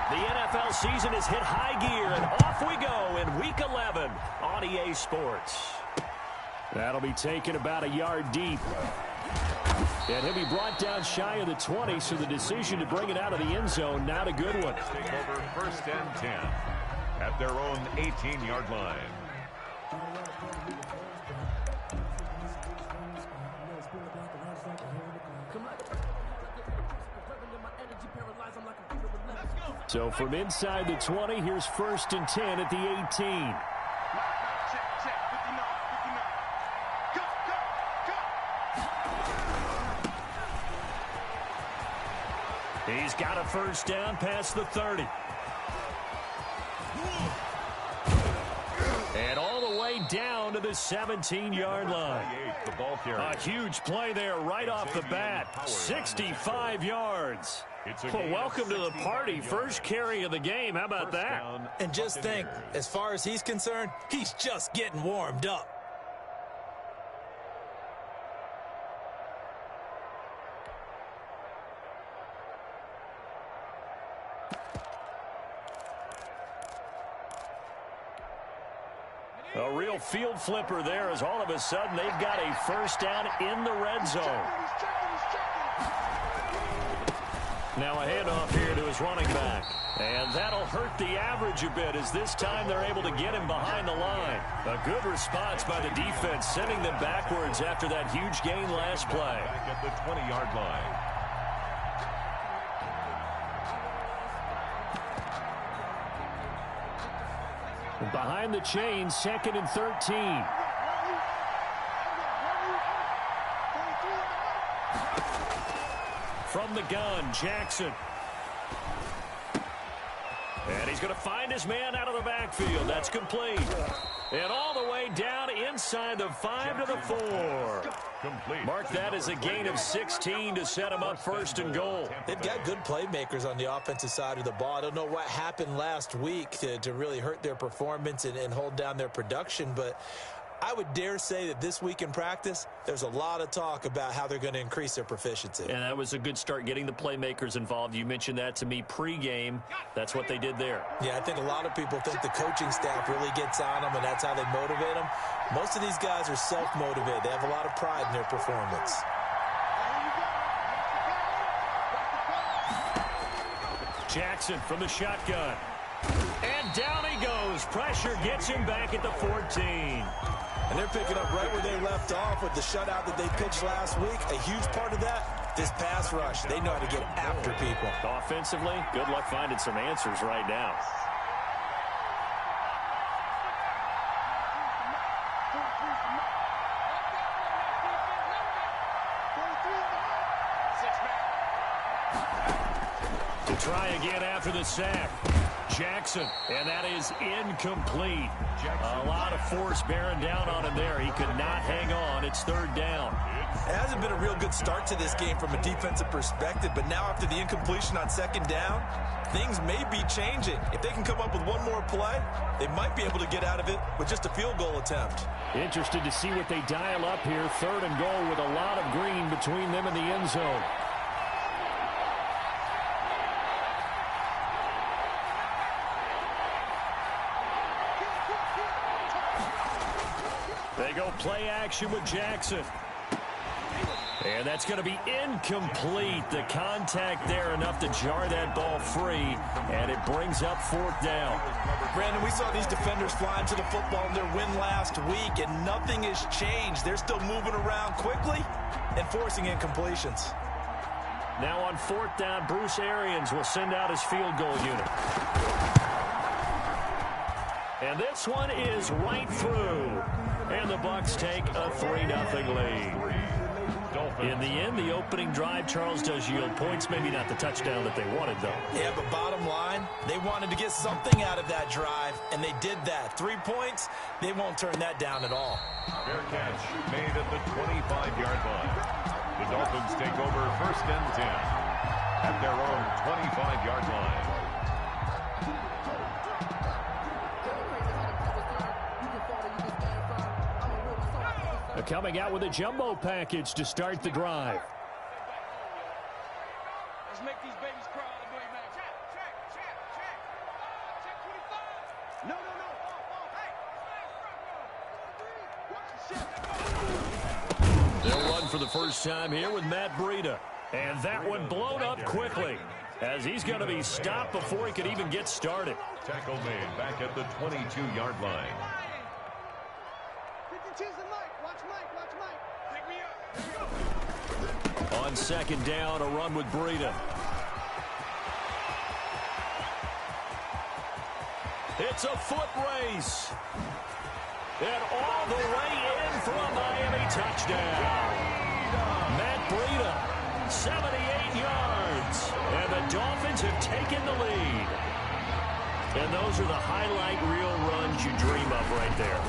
The NFL season has hit high gear, and off we go in Week 11 on EA Sports. That'll be taken about a yard deep. And he'll be brought down shy of the 20, so the decision to bring it out of the end zone, not a good one. Take over 1st and 10 at their own 18-yard line. So from inside the 20, here's 1st and 10 at the 18. He's got a 1st down past the 30. And all the way down to the 17-yard line. A huge play there right off the bat. 65 yards. Well, welcome to the party. First carry of the game. How about that? And just think, as far as he's concerned, he's just getting warmed up. A real field flipper there as all of a sudden they've got a 1st down in the red zone. Now a handoff here to his running back. And that'll hurt the average a bit as this time they're able to get him behind the line. A good response by the defense, sending them backwards after that huge gain last play. Back at the 20-yard line. Behind the chain, 2nd and 13. From the gun, Jackson. And he's going to find his man out of the backfield. That's complete. And all the way down inside the 5 to the 4. Mark that as a gain of 16 to set him up 1st and goal. They've got good playmakers on the offensive side of the ball. I don't know what happened last week to really hurt their performance and hold down their production, but I would dare say that this week in practice, there's a lot of talk about how they're going to increase their proficiency. And that was a good start getting the playmakers involved. You mentioned that to me pregame. That's what they did there. Yeah, I think a lot of people think the coaching staff really gets on them, and that's how they motivate them. Most of these guys are self-motivated. They have a lot of pride in their performance. Jackson from the shotgun. And down he goes. Pressure gets him back at the 14. And they're picking up right where they left off with the shutout that they pitched last week. A huge part of that, this pass rush. They know how to get after people. Offensively, good luck finding some answers right now. To try again after the sack. Jackson, and that is incomplete. A lot of force bearing down on him there. He could not hang on. It's 3rd down. It hasn't been a real good start to this game from a defensive perspective, but now after the incompletion on 2nd down, things may be changing. If they can come up with one more play, they might be able to get out of it with just a field goal attempt. Interested to see what they dial up here. 3rd and goal with a lot of green between them and the end zone. They go play action with Jackson. And that's going to be incomplete. The contact there enough to jar that ball free, and it brings up 4th down. Brandon, we saw these defenders flying to the football in their win last week, and nothing has changed. They're still moving around quickly and forcing incompletions. Now on 4th down, Bruce Arians will send out his field goal unit. And this one is right through. And the Bucs take a 3-0 lead. In the end, the opening drive, Charles, does yield points. Maybe not the touchdown that they wanted, though. Yeah, but bottom line, they wanted to get something out of that drive, and they did that. 3 points, they won't turn that down at all. Fair catch made at the 25-yard line. The Dolphins take over 1st and 10 at their own 25-yard line. Coming out with a jumbo package to start the drive. Let's make these babies cry all the way back. Check. Check 25. No. Hey. They'll run for the first time here with Matt Breida. And that one blown up quickly as he's going to be stopped before he could even get started. Tackle made back at the 22-yard line. 52's the Mike. Watch Mike. Pick me up. On second down, a run with Breida. It's a foot race. And all the way in for a Miami touchdown. Matt Breida, 78 yards. And the Dolphins have taken the lead. And those are the highlight reel runs you dream of right there.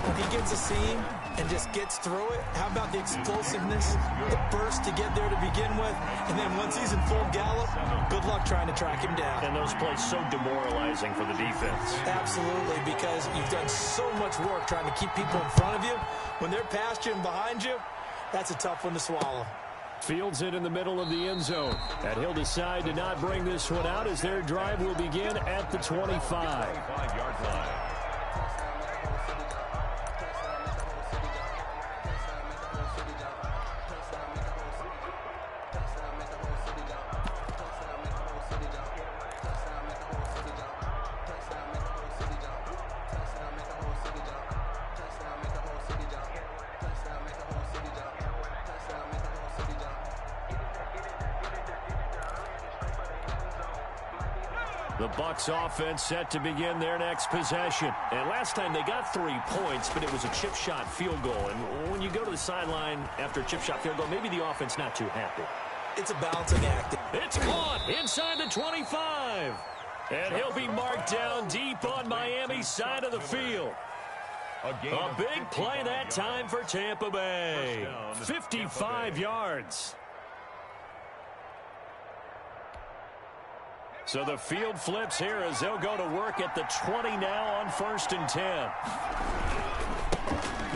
If he gets a seam and just gets through it, how about the explosiveness, the burst to get there to begin with, and then once he's in full gallop, good luck trying to track him down. And those plays so demoralizing for the defense. Absolutely, because you've done so much work trying to keep people in front of you. When they're past you and behind you, that's a tough one to swallow. Fields it in the middle of the end zone. And he'll decide to not bring this one out as their drive will begin at the 25. 25-yard line. The Bucs offense set to begin their next possession. And last time they got 3 points, but it was a chip shot field goal. And when you go to the sideline after a chip shot field goal, maybe the offense not too happy. It's a balancing act. It's caught inside the 25. And he'll be marked down deep on Miami's side of the field. A big play that time for Tampa Bay. 55 yards. So the field flips here as they'll go to work at the 20 now on 1st and 10.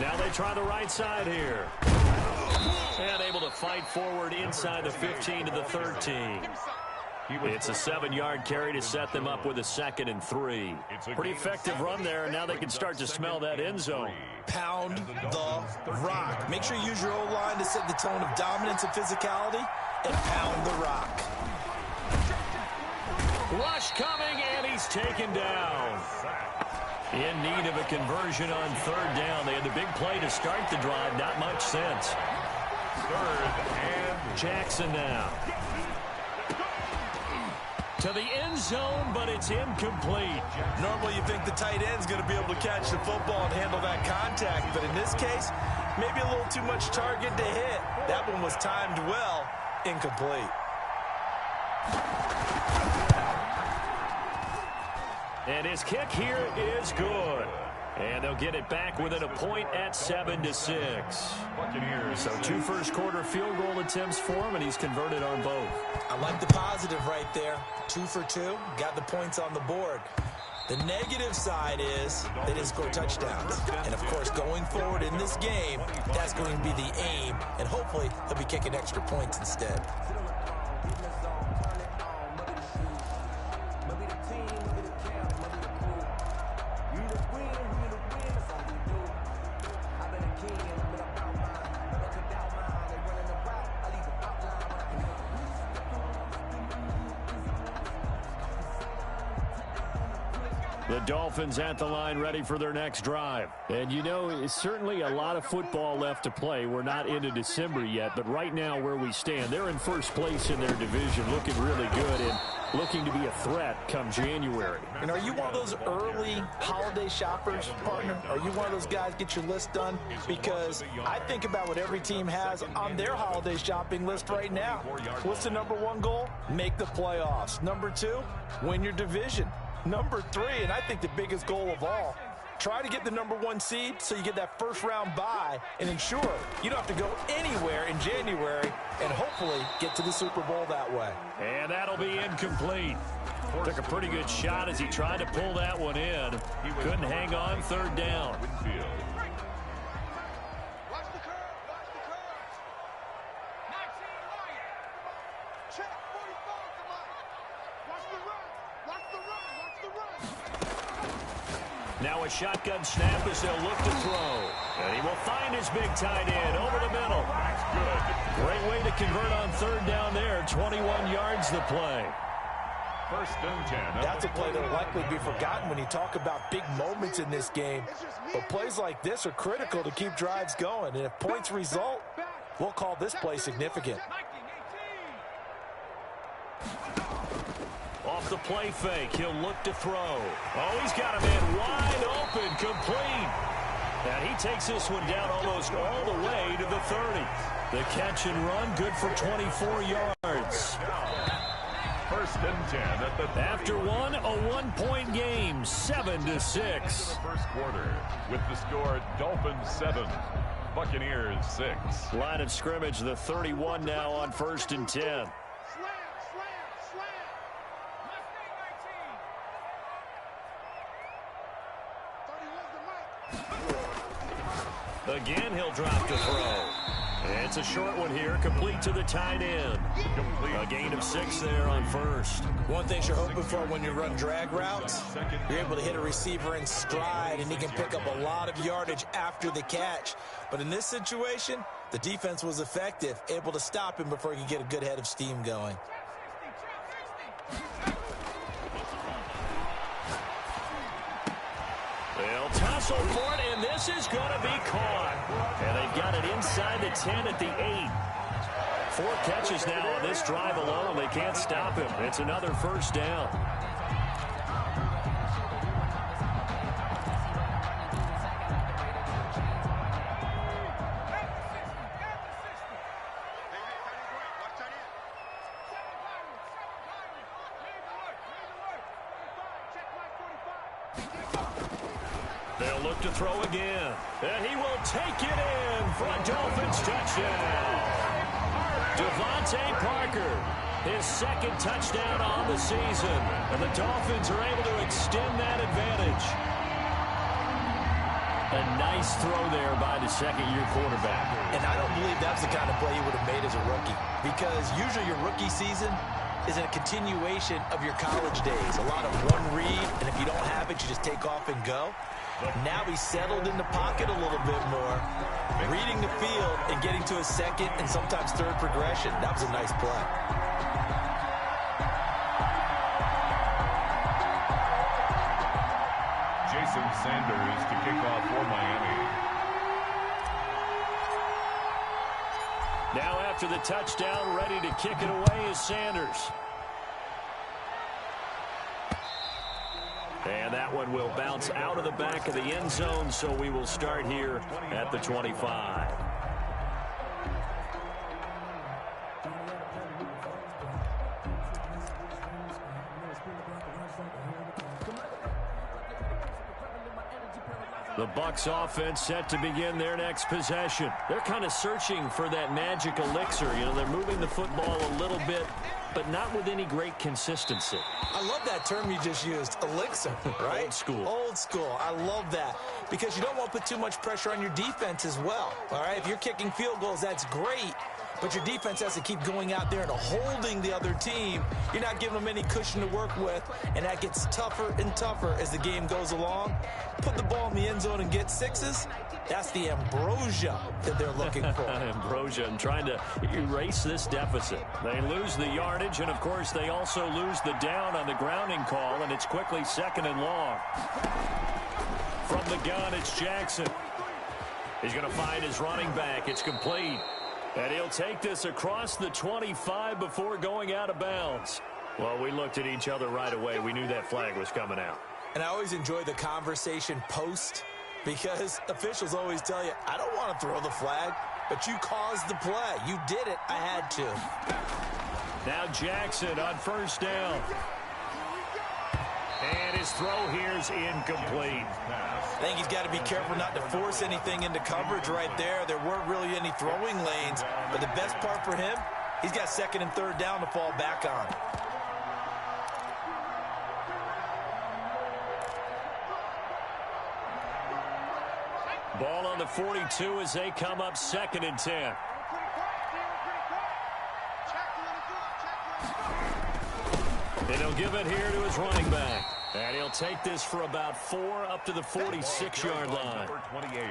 Now they try the right side here. And able to fight forward inside the 15 to the 13. It's a 7-yard carry to set them up with a 2nd and 3. Pretty effective run there, and now they can start to smell that end zone. Pound the rock. Make sure you use your O-line to set the tone of dominance and physicality, and pound the rock. Rush coming, and he's taken down. In need of a conversion on 3rd down. They had the big play to start the drive. Not much sense. 3rd and Jackson now. To the end zone, but it's incomplete. Normally you think the tight end's going to be able to catch the football and handle that contact, but in this case, maybe a little too much target to hit. That one was timed well, incomplete. And his kick here is good. And they'll get it back within a point at 7-6. So 2 first-quarter field goal attempts for him, and he's converted on both. I like the positive right there. 2 for 2, got the points on the board. The negative side is they didn't score touchdowns. And, of course, going forward in this game, that's going to be the aim, and hopefully he'll be kicking extra points instead. The Dolphins at the line ready for their next drive. And, you know, it's certainly a lot of football left to play. We're not into December yet, but right now where we stand, they're in first place in their division, looking really good and looking to be a threat come January. And are you one of those early holiday shoppers, partner? Are you one of those guys get your list done? Because I think about what every team has on their holiday shopping list right now. What's the number 1 goal? Make the playoffs. Number 2, win your division. Number 3, and I think the biggest goal of all, try to get the number 1 seed so you get that first-round bye and ensure you don't have to go anywhere in January and hopefully get to the Super Bowl that way. And that'll be incomplete. Took a pretty good shot as he tried to pull that one in. He couldn't hang on 3rd down. Watch the curve. 19 Lion. Check 45. Now a shotgun snap as they'll look to throw. And he will find his big tight end over the middle. That's good. Great way to convert on third down there. 21 yards the play. First and 10. That's a play that will likely be forgotten when you talk about big moments in this game. But plays like this are critical to keep drives going. And if points result, we'll call this play significant. Off the play fake, he'll look to throw. Oh, he's got a man wide open, complete. And he takes this one down almost all the way to the 30. The catch and run, good for 24 yards. First and 10 at the After one, a one-point game, 7-6. First quarter with the score Dolphins 7, Buccaneers 6. Line of scrimmage, the 31 now on first and 10. Again, he'll drop to throw. It's a short one here, complete to the tight end. A gain of 6 there on first. One thing you're hoping for when you run drag routes, you're able to hit a receiver in stride, and he can pick up a lot of yardage after the catch. But in this situation, the defense was effective, able to stop him before he could get a good head of steam going. They'll tussle for it, and this is going to be caught. And they've got it inside the 10 at the 8. 4 catches now on this drive alone. They can't stop him. It's another first down. They'll look to throw again. And he will take it in for a Dolphins touchdown. Devontae Parker, his second touchdown on the season. And the Dolphins are able to extend that advantage. A nice throw there by the second-year quarterback. And I don't believe that's the kind of play he would have made as a rookie. Because usually your rookie season is a continuation of your college days. A lot of one read, and if you don't have it, you just take off and go. Now he's settled in the pocket a little bit more, reading the field and getting to a second and sometimes third progression. That was a nice play. Jason Sanders to kick off for Miami. Now after the touchdown, ready to kick it away is Sanders. And that one will bounce out of the back of the end zone, so we will start here at the 25. The Bucs offense set to begin their next possession. They're kind of searching for that magic elixir. You know, they're moving the football a little bit, but not with any great consistency. I love that term you just used, elixir, right? Old school. Old school. I love that because you don't want to put too much pressure on your defense as well, all right? If you're kicking field goals, that's great, but your defense has to keep going out there and holding the other team. You're not giving them any cushion to work with, and that gets tougher and tougher as the game goes along. Put the ball in the end zone and get sixes. That's the ambrosia that they're looking for. Ambrosia and trying to erase this deficit. They lose the yardage, and, of course, they also lose the down on the grounding call, and it's quickly second and long. From the gun, it's Jackson. He's going to find his running back. It's complete. And he'll take this across the 25 before going out of bounds. Well, we looked at each other right away. We knew that flag was coming out. And I always enjoy the conversation post because officials always tell you, I don't want to throw the flag, but you caused the play. You did it. I had to. Now Jackson on first down. And his throw here is incomplete. I think he's got to be careful not to force anything into coverage right there. There weren't really any throwing lanes, but the best part for him, he's got second and third down to fall back on. Ball on the 42 as they come up second and 10. And he'll give it here to his running back. And he'll take this for about 4 up to the 46-yard line. Number 28.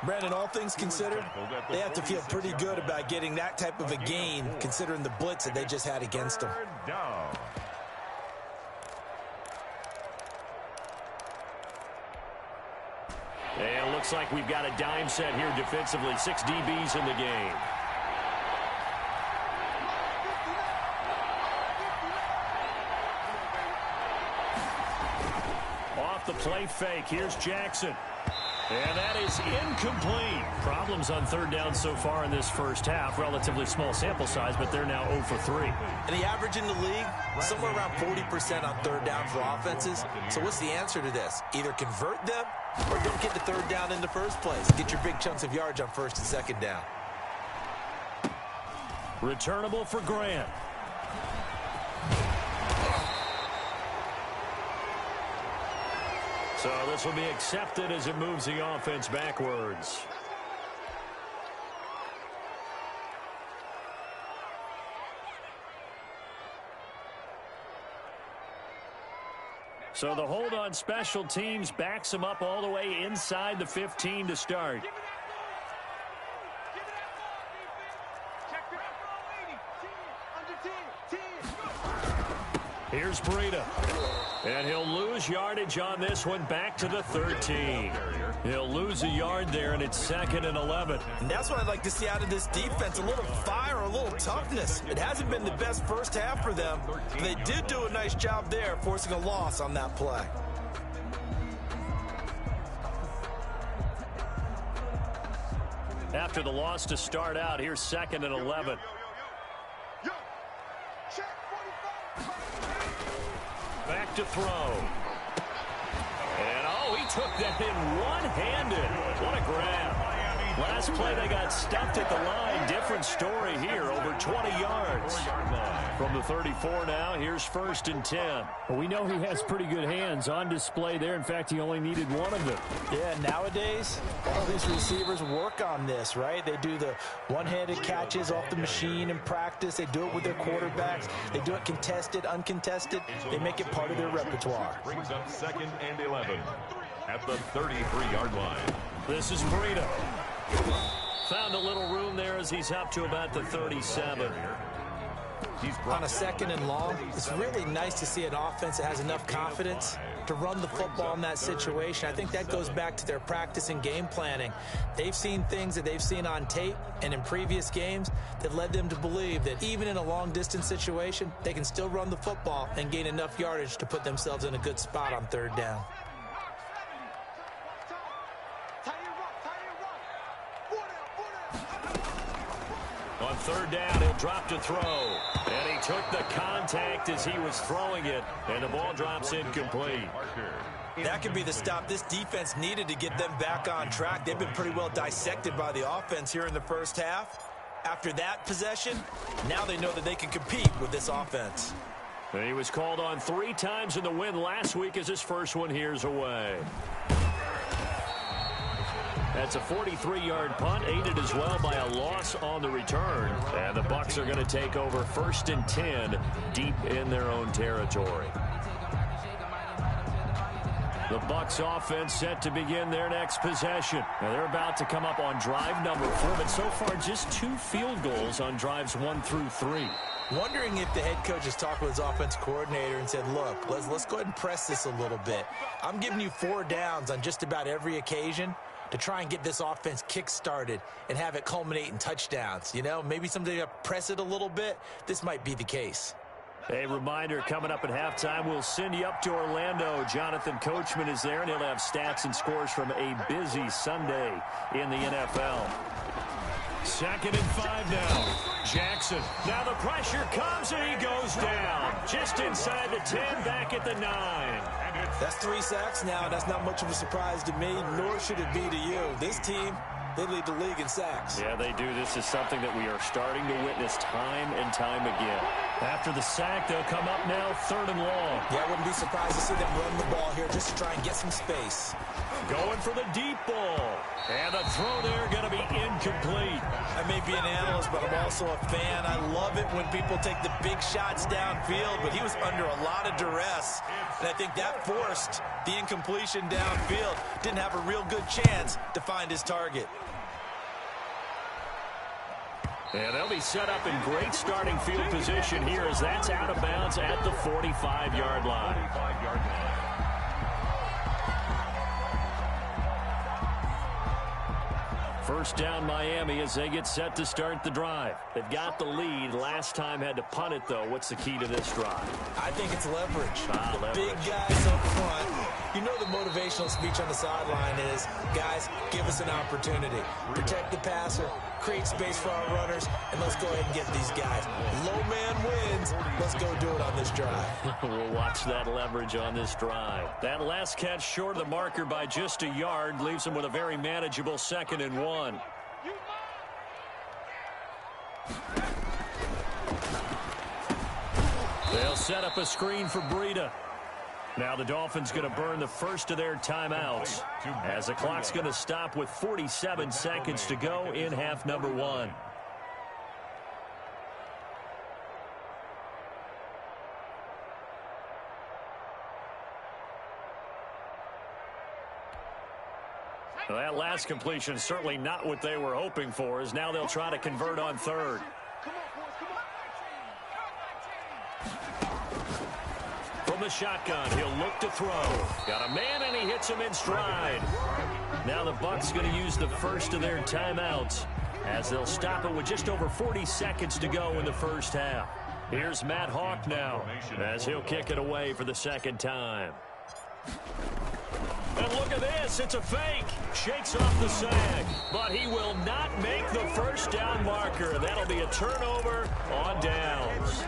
Brandon, all things considered, they have to feel pretty good about getting that type of a gain, considering the blitz that they just had against them. Third down. And it looks like we've got a dime set here defensively. 6 DBs in the game. Off the play fake. Here's Jackson. And that is incomplete. Problems on third down so far in this first half. Relatively small sample size, but they're now 0 for 3. And the average in the league, somewhere around 40% on third down for offenses. So what's the answer to this? Either convert them or don't get the third down in the first place. Get your big chunks of yards on first and second down. Returnable for Grant. So this will be accepted as it moves the offense backwards. So the hold on special teams backs them up all the way inside the 15 to start. Here's Breida. And he'll lose yardage on this one back to the 13. He'll lose a yard there, and it's 2nd and 11. And that's what I'd like to see out of this defense, a little fire, a little toughness. It hasn't been the best first half for them, but they did do a nice job there, forcing a loss on that play. After the loss to start out, here's 2nd and 11. Back to throw. And, oh, he took that in one-handed. What a grab. Last play, they got stuffed at the line. Different story here, over 20 yards. From the 34 now, here's 1st and 10. Well, we know he has pretty good hands on display there. In fact, he only needed one of them. Yeah, nowadays, all these receivers work on this, right? They do the one-handed catches off the machine in practice. They do it with their quarterbacks. They do it contested, uncontested. They make it part of their repertoire. Brings up 2nd and 11 at the 33-yard line. This is Breida. Found a little room there as he's up to about the 37. On a 2nd and long, it's really nice to see an offense that has enough confidence to run the football in that situation. I think that goes back to their practice and game planning. They've seen things that they've seen on tape and in previous games that led them to believe that even in a long-distance situation, they can still run the football and gain enough yardage to put themselves in a good spot on third down. On third down, he'll drop to throw. And he took the contact as he was throwing it. And the ball drops incomplete. That could be the stop this defense needed to get them back on track. They've been pretty well dissected by the offense here in the first half. After that possession, now they know that they can compete with this offense. And he was called on 3 times in the win last week as his first one here's away. That's a 43-yard punt, aided as well by a loss on the return. And the Bucs are going to take over 1st and 10 deep in their own territory. The Bucs offense set to begin their next possession. Now they're about to come up on drive number 4, but so far just 2 field goals on drives 1 through 3. Wondering if the head coach has talked with his offense coordinator and said, look, let's go ahead and press this a little bit. I'm giving you 4 downs on just about every occasion to try and get this offense kick-started and have it culminate in touchdowns. You know, maybe someday you press it a little bit. This might be the case. A reminder, coming up at halftime, we'll send you up to Orlando. Jonathan Coachman is there, and he'll have stats and scores from a busy Sunday in the NFL. 2nd and 5 now. Jackson. Now the pressure comes, and he goes down. Just inside the 10, back at the 9. That's 3 sacks now. That's not much of a surprise to me, nor should it be to you. This team, they lead the league in sacks. Yeah, they do. This is something that we are starting to witness time and time again. After the sack, they'll come up now 3rd and long. Yeah, I wouldn't be surprised to see them run the ball here just to try and get some space. Going for the deep ball. And the throw there going to be incomplete. I may be an analyst, but I'm also a fan. I love it when people take the big shots downfield, but he was under a lot of duress. And I think that forced the incompletion downfield. Didn't have a real good chance to find his target. And they'll be set up in great starting field position here as that's out of bounds at the 45-yard line. 45-yard line. First down Miami as they get set to start the drive. They've got the lead. Last time had to punt it, though. What's the key to this drive? I think it's leverage. Leverage. Big guys up front. You know the motivational speech on the sideline is, guys, give us an opportunity. Protect the passer, create space for our runners, and let's go ahead and get these guys. Low man wins. Let's go do it on this drive. We'll watch that leverage on this drive. That last catch short of the marker by just a yard leaves them with a very manageable 2nd and 1. They'll set up a screen for Breida. Now the Dolphins going to burn the first of their timeouts as the clock's going to stop with 47 seconds to go in half number 1. Well, that last completion certainly not what they were hoping for, as now they'll try to convert on 3rd. From the shotgun, he'll look to throw. Got a man, and he hits him in stride. Now the Bucs going to use the first of their timeouts as they'll stop it with just over 40 seconds to go in the first half. Here's Matt Hawk now as he'll kick it away for the 2nd time. And look at this. It's a fake. Shakes off the sag. But he will not make the first down marker. That'll be a turnover on downs.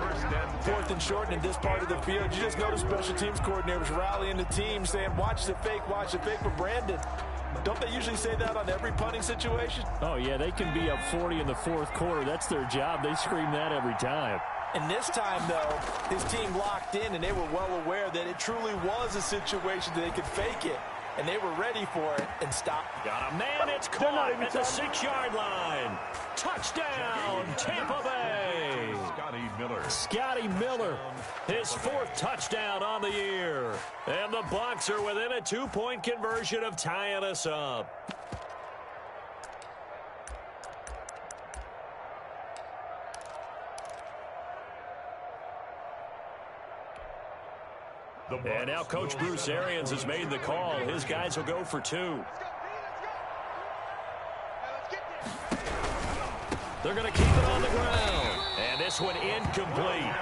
4th and short, and in this part of the field, you just notice special teams coordinators rallying the team saying, watch the fake for Brandon. Don't they usually say that on every punting situation? Oh, yeah, they can be up 40 in the 4th quarter. That's their job. They scream that every time. And this time, though, his team locked in, and they were well aware that it truly was a situation that they could fake it. And they were ready for it and stopped. Got a man, it's caught at the 6-yard line. Touchdown, Tampa Bay. Scotty Miller, his 4th touchdown on the year. And the Bucs are within a 2-point conversion of tying us up. And now Coach Bruce Arians has made the call. His guys will go for 2. They're going to keep it on the ground. And this one incomplete.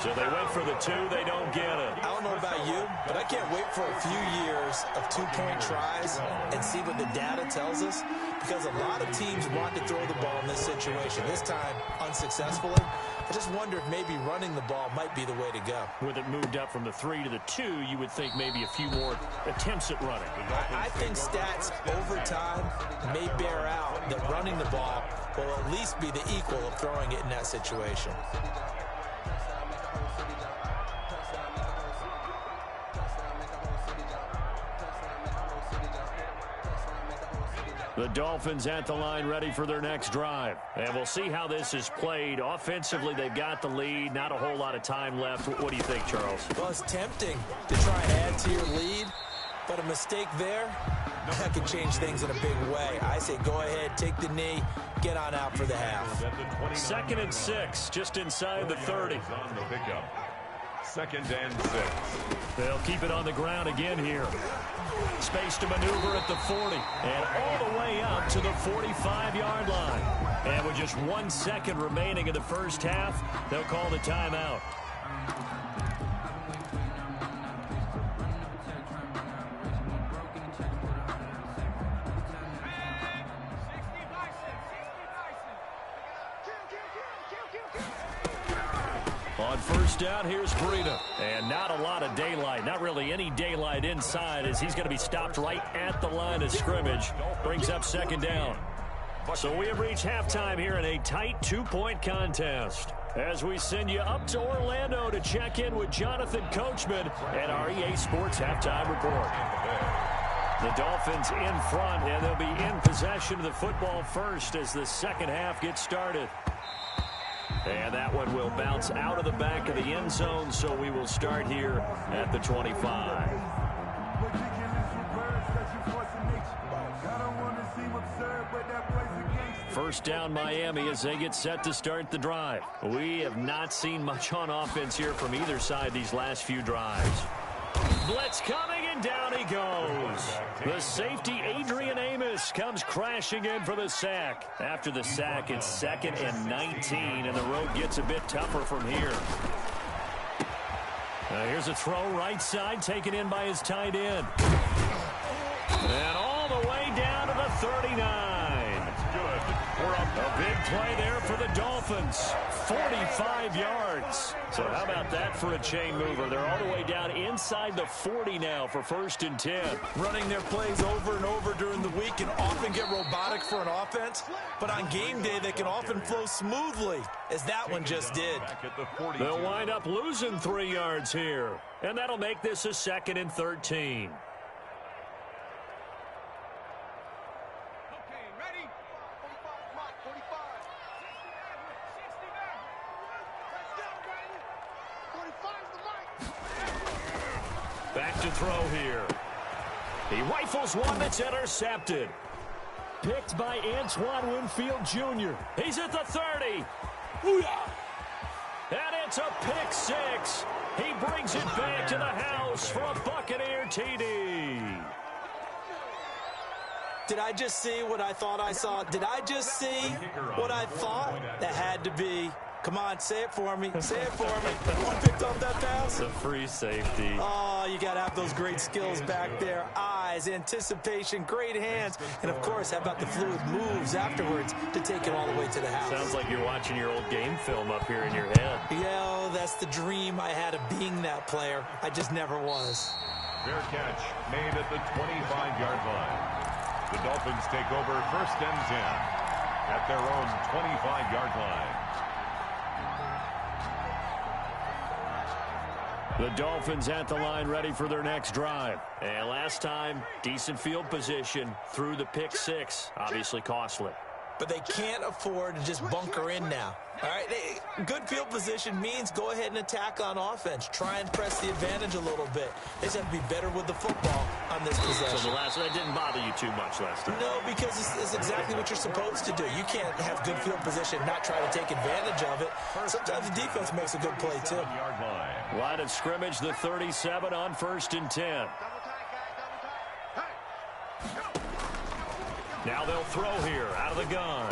So they went for the 2. They don't get it. I don't know about you, but I can't wait for a few years of 2-point tries and see what the data tells us. Because a lot of teams want to throw the ball in this situation. This time, unsuccessfully. I just wonder if maybe running the ball might be the way to go. With it moved up from the 3 to the 2, you would think maybe a few more attempts at running. I think stats over time may bear out that running the ball will at least be the equal of throwing it in that situation. The Dolphins at the line ready for their next drive. And we'll see how this is played. Offensively, they've got the lead. Not a whole lot of time left. What do you think, Charles? Well, it's tempting to try and add to your lead, but a mistake there, that could change things in a big way. I say go ahead, take the knee, get on out for the half. 2nd and 6, just inside the 30. 2nd and 6. They'll keep it on the ground again here. Space to maneuver at the 40 and all the way up to the 45-yard line. And with just 1 second remaining in the first half, they'll call the timeout. On first down, here's Breida. And not a lot of daylight. Not really any daylight inside as he's going to be stopped right at the line of scrimmage. Brings up 2nd down. So we have reached halftime here in a tight 2-point contest. As we send you up to Orlando to check in with Jonathan Coachman at our EA Sports Halftime Report. The Dolphins in front, and they'll be in possession of the football first as the second half gets started. And that one will bounce out of the back of the end zone, so we will start here at the 25. First down Miami as they get set to start the drive. We have not seen much on offense here from either side these last few drives. Blitz coming, and down he goes. The safety, Adrian Amos, comes crashing in for the sack. After the sack, it's 2nd and 19, and the road gets a bit tougher from here. Here's a throw right side, taken in by his tight end. And all the way down to the 39. A big play there for the Dolphins. 45 yards. So how about that for a chain mover? They're all the way down inside the 40 now for 1st and 10. Running their plays over and over during the week can often get robotic for an offense, but on game day they can often flow smoothly, as that one just did. They'll wind up losing 3 yards here, and that'll make this a 2nd and 13. Back to throw here. He rifles one that's intercepted. Picked by Antoine Winfield Jr. He's at the 30. And it's a pick 6. He brings it back to the house for a Buccaneer TD. Did I just see what I thought I saw? Did I just see what I thought? That had to be. Come on, say it for me. Say it for me. Who picked up that pass? The free safety. Oh, you got to have those great skills back there. Eyes, anticipation, great hands. And, of course, how about the fluid moves afterwards to take it all the way to the house? Sounds like you're watching your old game film up here in your head. Yeah, that's the dream I had of being that player. I just never was. Fair catch made at the 25-yard line. The Dolphins take over 1st and 10 at their own 25-yard line. The Dolphins at the line, ready for their next drive. And last time, decent field position through the pick 6. Obviously costly. But they can't afford to just bunker in now. All right, good field position means go ahead and attack on offense. Try and press the advantage a little bit. They just have to be better with the football on this possession. So the last one didn't bother you too much last time? No, because it's exactly what you're supposed to do. You can't have good field position and not try to take advantage of it. Sometimes the defense makes a good play, too. Line of scrimmage, the 37 on 1st and 10. Now they'll throw here out of the gun.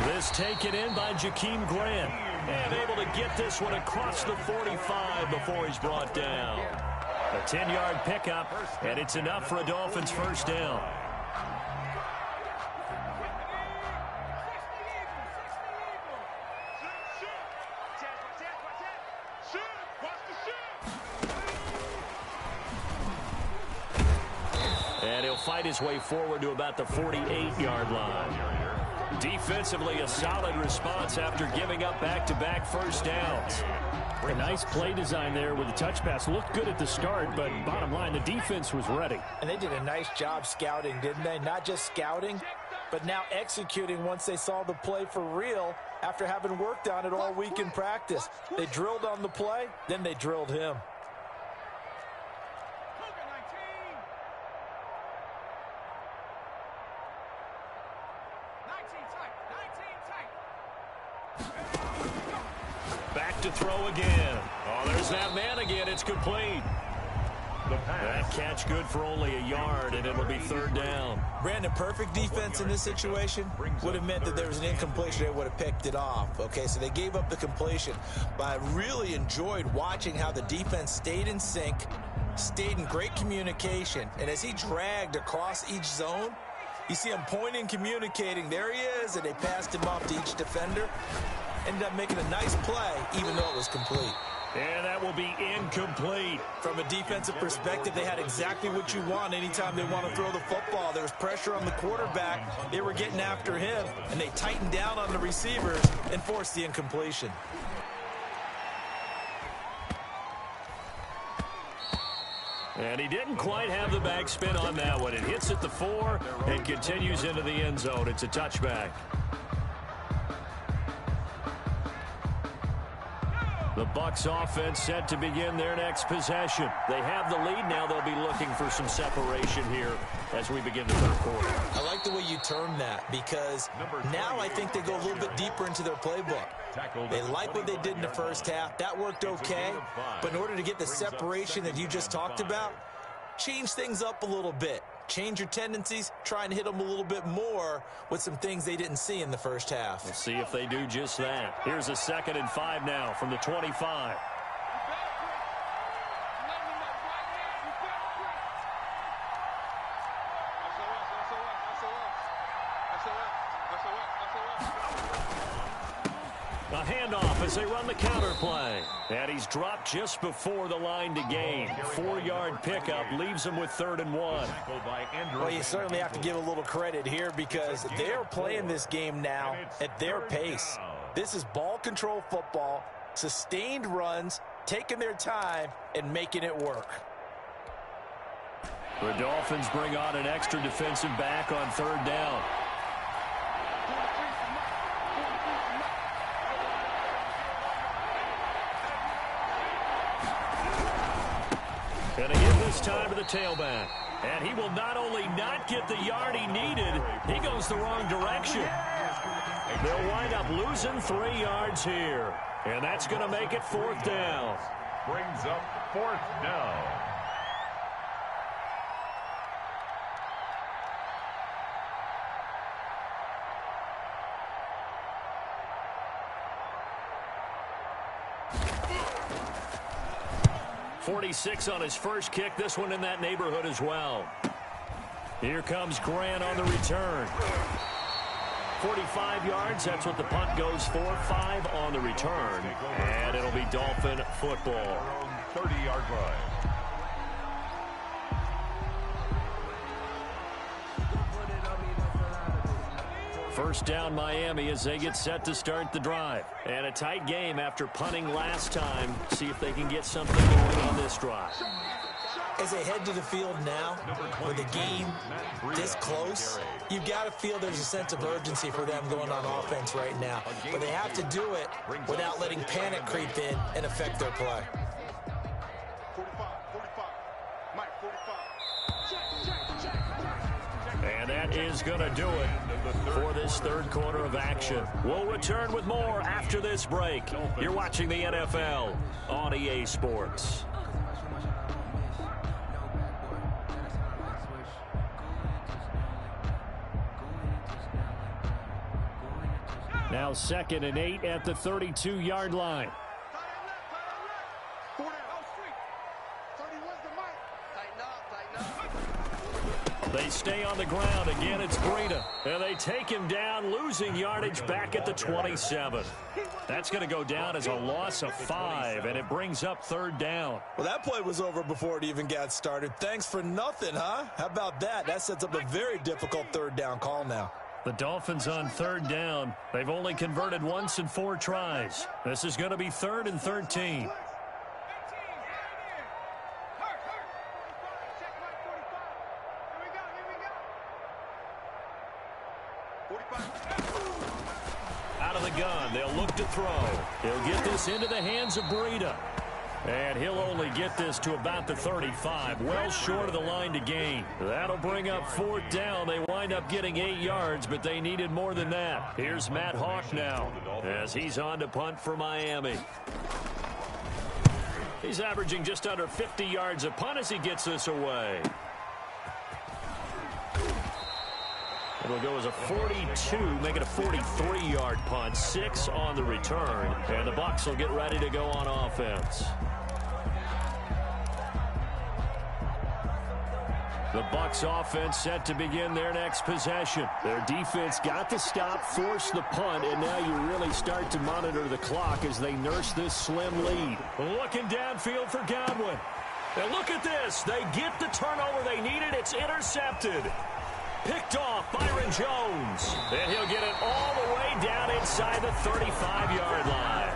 This taken in by Jakeem Grant. And able to get this one across the 45 before he's brought down. A 10-yard pickup, and it's enough for a Dolphins 1st down. And he'll fight his way forward to about the 48-yard line. Defensively, a solid response after giving up back-to-back 1st downs. A nice play design there with the touch pass. Looked good at the start, but bottom line, the defense was ready. And they did a nice job scouting, didn't they? Not just scouting, but now executing once they saw the play for real after having worked on it all week in practice. They drilled on the play, then they drilled him. Back to throw again. Oh, there's that man again. It's complete. That catch good for only a yard, and it'll be 3rd down. Brandon, perfect defense in this situation would have meant that there was an incompletion. They would have picked it off. Okay, so they gave up the completion. But I really enjoyed watching how the defense stayed in sync, stayed in great communication. And as he dragged across each zone, you see him pointing, communicating. There he is, and they passed him off to each defender. Ended up making a nice play, even though it was complete. And that will be incomplete. From a defensive perspective, they had exactly what you want anytime they want to throw the football. There was pressure on the quarterback. They were getting after him, and they tightened down on the receivers and forced the incompletion. And he didn't quite have the backspin on that one. It hits at the 4 and continues into the end zone. It's a touchback. The Bucs offense set to begin their next possession. They have the lead. Now they'll be looking for some separation here as we begin the third quarter. I like the way you term that because now I think they go a little bit deeper into their playbook. They like what they did in the first half. That worked okay. But in order to get the separation that you just talked about, change things up a little bit. Change your tendencies, try and hit them a little bit more with some things they didn't see in the first half. We'll see if they do just that. Here's a 2nd and 5 now from the 25. A handoff as they run the counter play. And he's dropped just before the line to gain. 4-yard pickup leaves him with 3rd and 1. Well, you certainly have to give a little credit here because they're playing this game now at their pace. This is ball control football, sustained runs, taking their time, and making it work. The Dolphins bring on an extra defensive back on 3rd down. And again this time to the tailback. And he will not only not get the yard he needed, he goes the wrong direction. They'll wind up losing 3 yards here. And that's going to make it 4th down. Brings up 4th down. .46 on his first kick. This one in that neighborhood as well. Here comes Grant on the return. 45 yards. That's what the punt goes for. 5 on the return. And it'll be Dolphin football. 30-yard line. First down Miami as they get set to start the drive. And a tight game after punting last time. See if they can get something going on this drive. As they head to the field now, with the game this close, you've got to feel there's a sense of urgency for them going on offense right now. But they have to do it without letting panic creep in and affect their play. 45, Mike, 45. And that is going to do it for this third quarter of action. We'll return with more after this break. You're watching the NFL on EA Sports. Now 2nd and 8 at the 32-yard line. They stay on the ground. Again, it's Breida. And they take him down, losing yardage back at the 27. That's going to go down as a loss of 5, and it brings up 3rd down. Well, that play was over before it even got started. Thanks for nothing, huh? How about that? That sets up a very difficult 3rd down call now. The Dolphins on 3rd down. They've only converted once in 4 tries. This is going to be 3rd and 13. Out of the gun, they'll look to throw. He'll get this into the hands of Breida. And he'll only get this to about the 35, well short of the line to gain. That'll bring up 4th down. They wind up getting 8 yards, but they needed more than that. Here's Matt Hawk now as he's on to punt for Miami. He's averaging just under 50 yards a punt as he gets this away. It'll go as a 42, make it a 43-yard punt, 6 on the return, and the Bucs will get ready to go on offense. The Bucs offense set to begin their next possession. Their defense got the stop, forced the punt, and now you really start to monitor the clock as they nurse this slim lead. Looking downfield for Godwin. And look at this. They get the turnover they needed. It's intercepted. Picked off Byron Jones. And he'll get it all the way down inside the 35-yard line.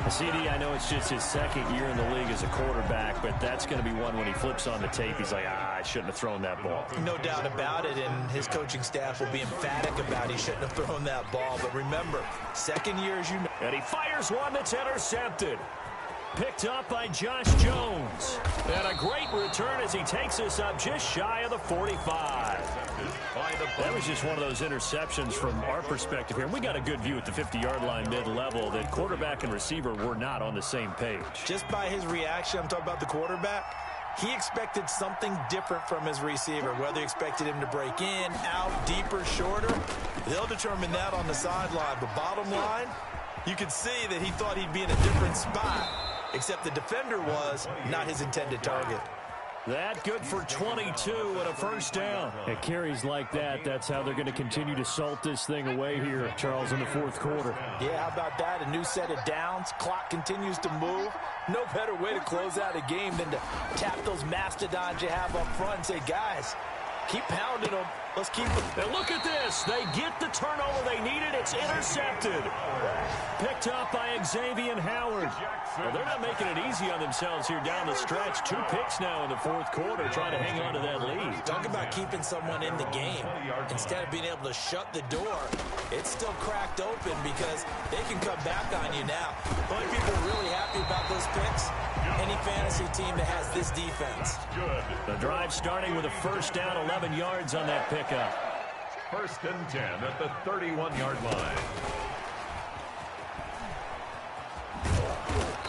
CD, I know it's just his second year in the league as a quarterback, but that's going to be one when he flips on the tape. He's like, I shouldn't have thrown that ball. No doubt about it, and his coaching staff will be emphatic about he shouldn't have thrown that ball. But remember, second year, as you know. And he fires one that's intercepted. Picked up by Josh Jones. And a great return as he takes us up just shy of the 45. That was just one of those interceptions from our perspective here. We got a good view at the 50-yard line mid-level that quarterback and receiver were not on the same page. Just by his reaction, I'm talking about the quarterback, he expected something different from his receiver. Whether he expected him to break in, out, deeper, shorter, they'll determine that on the sideline. But bottom line, you could see that he thought he'd be in a different spot, except the defender was not his intended target. That good for 22 and a first down. At carries like that, that's how they're going to continue to salt this thing away here, Charles, in the fourth quarter. Yeah, how about that? A new set of downs. Clock continues to move. No better way to close out a game than to tap those mastodons you have up front and say, guys, keep pounding them. Let's keep them. And look at this. They get the turnover they needed. It's intercepted. Picked up by Xavier Howard. Well, they're not making it easy on themselves here down the stretch. 2 picks now in the fourth quarter trying to hang on to that lead. Talk about keeping someone in the game. Instead of being able to shut the door, it's still cracked open because they can come back on you now. The only people really happy about those picks, any fantasy team that has this defense. The drive starting with a first down, 11 yards on that pickup. First and 10 at the 31-yard line.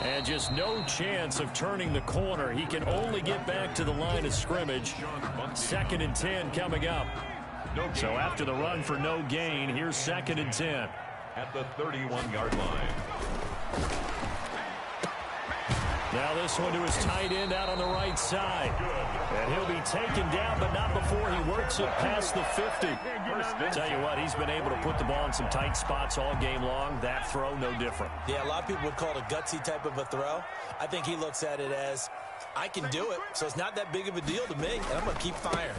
And just no chance of turning the corner. He can only get back to the line of scrimmage. Second and 10 coming up. So after the run for no gain, here's second and 10. At the 31-yard line. Now this one to his tight end out on the right side. And he'll be taken down, but not before he works it past the 50. Tell you what, he's been able to put the ball in some tight spots all game long. That throw, no different. Yeah, a lot of people would call it a gutsy type of a throw. I think he looks at it as, I can do it, so it's not that big of a deal to me, and I'm going to keep firing.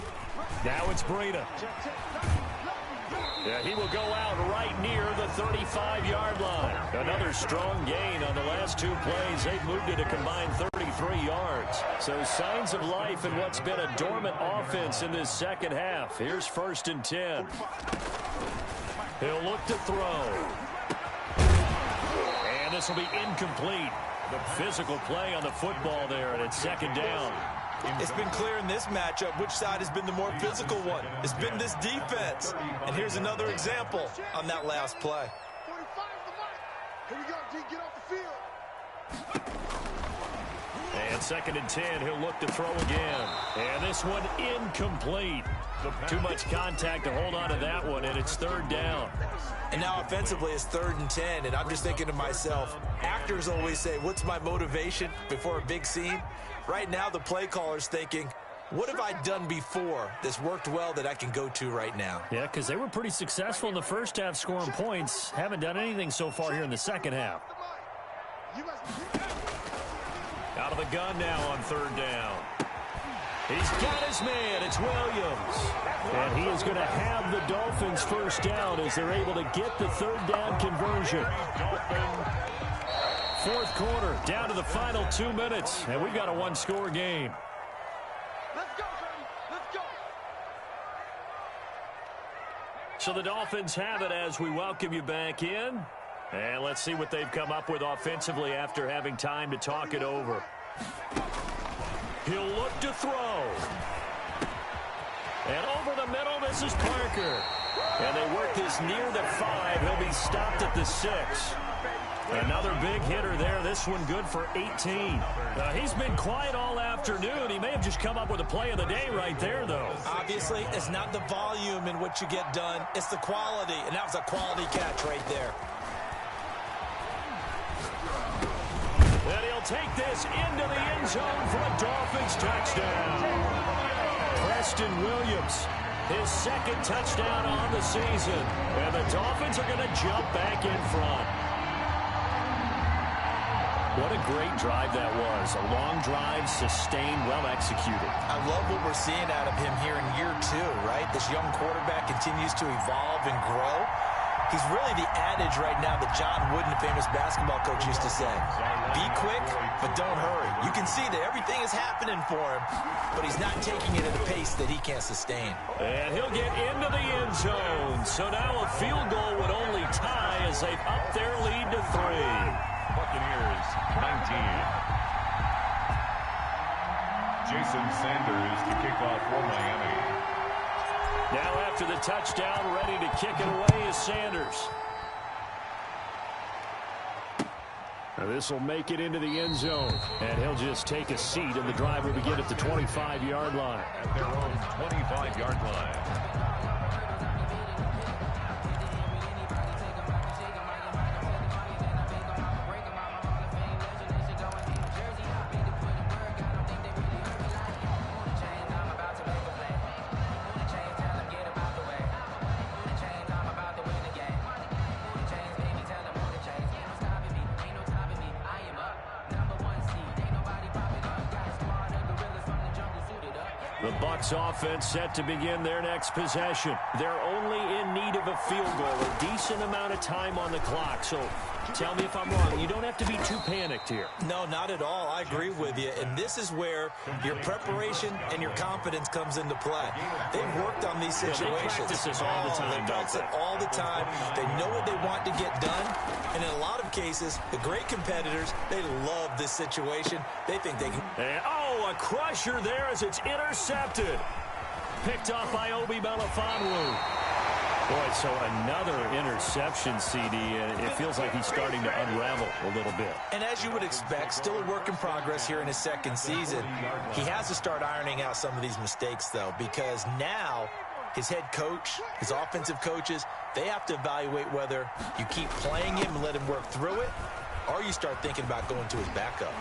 Now it's Breida. Yeah, he will go out right near the 35-yard line. Another strong gain on the last 2 plays. They've moved it a combined 33 yards. So signs of life in what's been a dormant offense in this second half. Here's first and 10. He'll look to throw. And this will be incomplete. The physical play on the football there, and it's second down. It's been clear in this matchup which side has been the more physical one. It's been this defense. And here's another example on that last play. 45 the mic. Here we go, D. Get off the field. And second and 10, he'll look to throw again. And this one incomplete. Too much contact to hold on to that one, and it's third down. And now offensively it's third and 10, and I'm just thinking to myself, actors always say, what's my motivation before a big scene? Right now the play caller's thinking, what have I done before that's worked well that I can go to right now? Yeah, because they were pretty successful in the first half scoring points. Haven't done anything so far here in the second half. Out of the gun now on third down. He's got his man. It's Williams. And he is going to have the Dolphins first down as they're able to get the third down conversion. Fourth quarter, down to the final 2 minutes. And we've got a one-score game. Let's go, baby. Let's go. So the Dolphins have it as we welcome you back in. And let's see what they've come up with offensively after having time to talk it over. He'll look to throw. And over the middle, this is Parker. And they work this near the 5. He'll be stopped at the 6. Another big hitter there. This one good for 18. He's been quiet all afternoon. He may have just come up with a play of the day right there, though. Obviously, it's not the volume in which you get done. It's the quality. And that was a quality catch right there. And he'll take this into the end zone for a Dolphins touchdown. Preston Williams, his second touchdown on the season. And the Dolphins are going to jump back in front. What a great drive that was. A long drive, sustained, well executed. I love what we're seeing out of him here in year 2, right? This young quarterback continues to evolve and grow. He's really the adage right now that John Wooden, the famous basketball coach, used to say. Be quick, but don't hurry. You can see that everything is happening for him, but he's not taking it at a pace that he can't sustain. And he'll get into the end zone. So now a field goal would only tie as they've upped their lead to 3. Buccaneers, 19. Jason Sanders to kick off for Miami. Now after the touchdown, ready to kick it away is Sanders. Now this will make it into the end zone. And he'll just take a seat, and the drive will begin at the 25-yard line. At their own 25-yard line. The Bucs offense set to begin their next possession. They're only in need of a field goal, a decent amount of time on the clock. So tell me if I'm wrong. You don't have to be too panicked here. No, not at all. I agree with you. And this is where your preparation and your confidence comes into play. They've worked on these situations. They practice this all the time. They practice it all the time. They know what they want to get done. And in a lot of cases, the great competitors, they love this situation. They think they can. And, a crusher there as it's intercepted. Picked off by Obi Melifonwu. Boy, so another interception, CD, and it feels like he's starting to unravel a little bit. And as you would expect, still a work in progress here in his second season. He has to start ironing out some of these mistakes, though, because now his head coach, his offensive coaches, they have to evaluate whether you keep playing him and let him work through it, or you start thinking about going to his backup.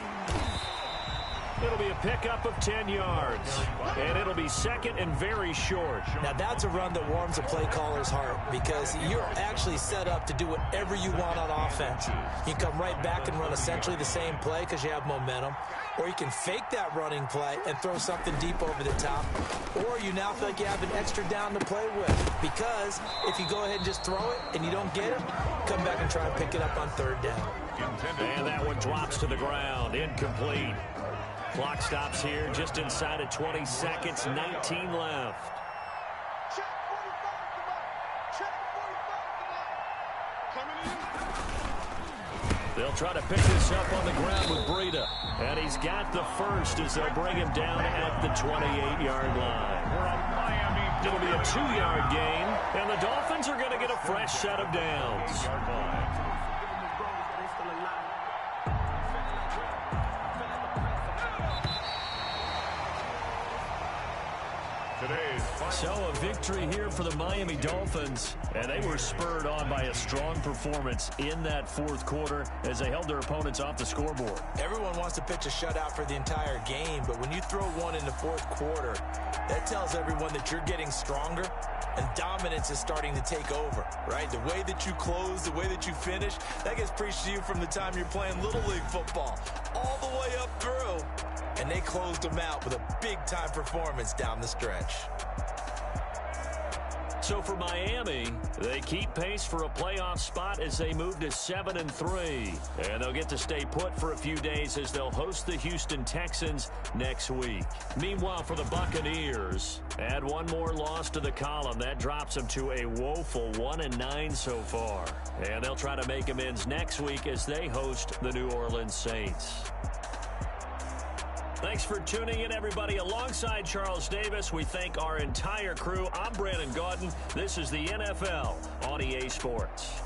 It'll be a pickup of 10 yards, and it'll be second and very short. Now, that's a run that warms a play caller's heart because you're actually set up to do whatever you want on offense. You can come right back and run essentially the same play because you have momentum, or you can fake that running play and throw something deep over the top, or you now feel like you have an extra down to play with because if you go ahead and just throw it and you don't get it, come back and try and pick it up on third down. And that one drops to the ground, incomplete. Clock stops here just inside of 20 seconds, 19 left. Check 45 tonight. Check 45 tonight. Coming in. They'll try to pick this up on the ground with Breida. And he's got the first as they'll bring him down at the 28-yard line. It'll be a 2-yard gain, and the Dolphins are going to get a fresh set of downs. So a victory here for the Miami Dolphins, and they were spurred on by a strong performance in that fourth quarter as they held their opponents off the scoreboard. Everyone wants to pitch a shutout for the entire game, but when you throw one in the fourth quarter, that tells everyone that you're getting stronger and dominance is starting to take over, right? The way that you close, the way that you finish, that gets preached to you from the time you're playing Little League football all the way up through. And they closed them out with a big-time performance down the stretch. So for Miami, they keep pace for a playoff spot as they move to 7-3. And they'll get to stay put for a few days as they'll host the Houston Texans next week. Meanwhile, for the Buccaneers, add one more loss to the column. That drops them to a woeful 1-9 so far. And they'll try to make amends next week as they host the New Orleans Saints. Thanks for tuning in, everybody. Alongside Charles Davis, we thank our entire crew. I'm Brandon Gaudin. This is the NFL on EA Sports.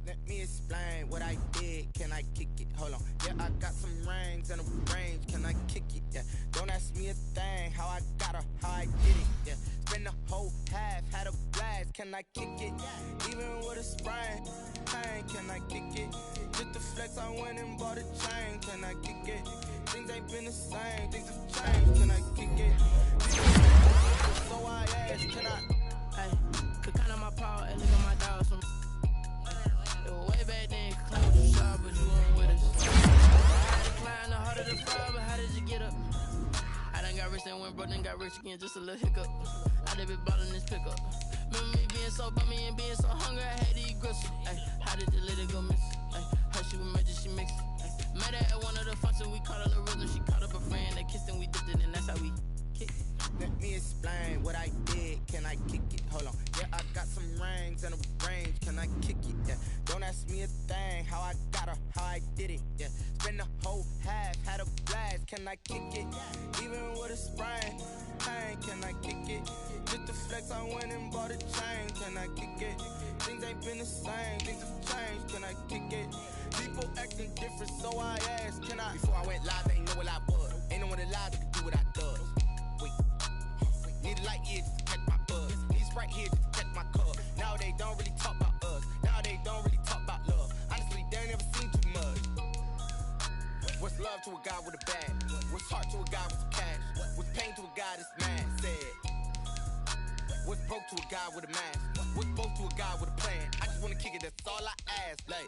Let me explain what I did. Can I kick it? Hold on. Yeah, I got some rings and a range. Can I kick it? Yeah. Don't ask me a thing. How I got her, how I did it. Yeah. Spend the whole half, had a blast. Can I kick it? Even with a sprain. Pain, can I kick it? Just the flex, I went and bought a chain. Can I kick it? Things ain't been the same. Things have changed. Can I kick it? So I asked, can I? Hey, could count on my power and look at my dogs from. It was way back then, claim what you saw, but you weren't with us. I had to climb the harder to fall, but how did you get up? I done got rich and went broke, then got rich again, just a little hiccup. I done been bottling this pickup. Remember me being so bummy and being so hungry, I had to eat gristle. Ay, how did the lady go miss? Ay, her she was major, she mixed. Ay, met her at one of the functions, we caught her a rhythm. She caught up a friend, they kissed and we dipped it, and that's how we kicked. Let me explain what I did. Can I kick it? Hold on. Yeah, I got some rings and a range. Can I kick it? Yeah. Don't ask me a thing. How I got her, how I did it. Yeah. Spend the whole half, had a blast. Can I kick it? Even with a sprain. Pain, can I kick it? Just the flex, I went and bought a chain. Can I kick it? Things ain't been the same. Things have changed. Can I kick it? People acting different, so I asked, can I? Before I went live, ain't know what I was. Ain't no one alive that could do what I does. Need a light here just to catch my buzz. Need Sprite here just to catch my cup. Now they don't really talk about us. Now they don't really talk about love. Honestly, they ain't never seen too much. What's love to a guy with a bag? What's heart to a guy with some cash? What's pain to a guy that's mad? Said. What's broke to a guy with a mask? What's broke to a guy with a plan? I just wanna kick it, that's all I ask. Like,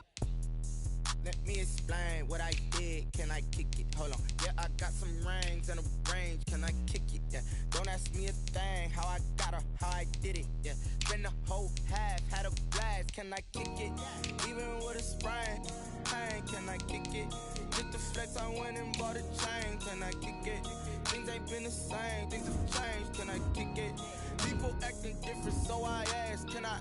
let me explain what I did. Can I kick it? Hold on. Yeah, I got some rings and a range. Can I kick it? Yeah. Don't ask me a thing. How I got her, how I did it. Yeah. Spend the whole half, had a blast. Can I kick it? Even with a sprain. Pain, can I kick it? Just the flex, I went and bought a chain. Can I kick it? Things ain't been the same. Things have changed. Can I kick it? People acting different, so I asked, can I?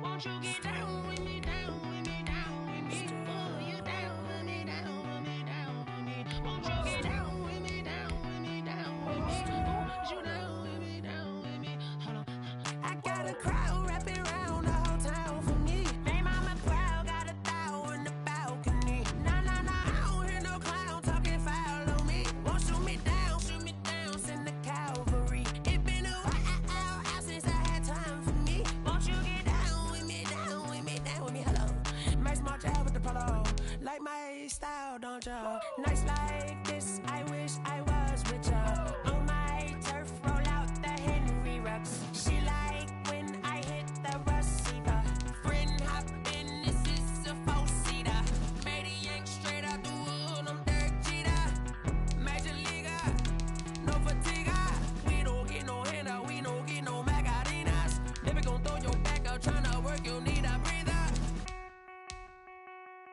Won't you get down with me, down with me, down with me? Oh, you down with me, down with me, down with me. Won't you get down with me, down with me, down with me? Oh, you down with me, down with me? Hold on. I got a crowd wrapping around the whole town for me. They mama proud, got a thou in the balcony. Nah, nah, nah, I don't hear no clown talking foul on me. Won't shoot me down, send the cavalry. It been a while since I had time for me. Won't you get down with me, down with me, down with me? Hello. Max March out with the polo. Like my style, don't y'all? Nights like this, I wish I was with y'all. On my turf, roll out the Henry Rux. She like when I hit the receiver. Friend hop in, this is a four-seater. Made a yank straight out the wood, I'm Derek Jeter. Major leaguer, no fatigue. We don't get no handout, we don't get no Macarinas. Never gon' throw your back out, tryna work, you need a breather.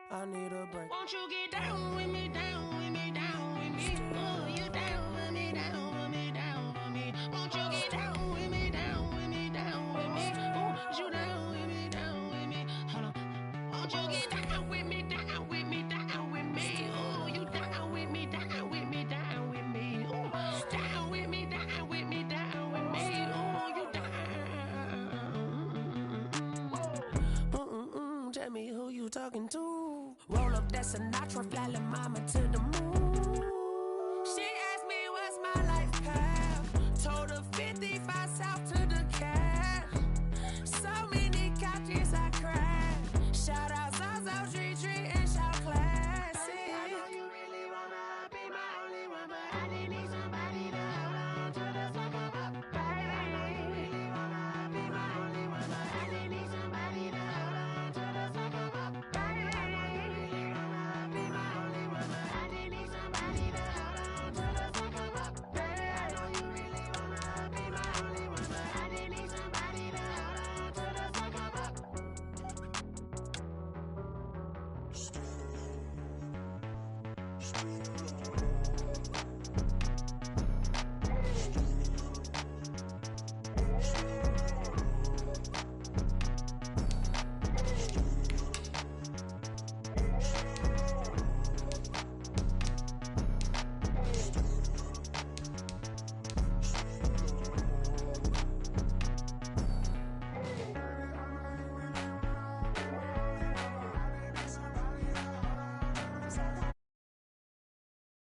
I need a break. Won't you get down with me, down with me, down with me? Oh, you down with me, down with me, down with me? Won't you get down with me, down with me, down with me? Oh, you down with me, down with me? Hold on. Won't you get down with me, down with me, down with me? Oh, you down with me, down with me, down with me? Oh, down with me, down with me, down with me? Oh, you down. Tell me who you talking to. Roll up that Sinatra, fly la mama to the moon. She asked me what's my life path. Told her 55 south to the cab. So many couches I cried. Shout out South Street and shout classic. I know you really wanna be my only one, but I need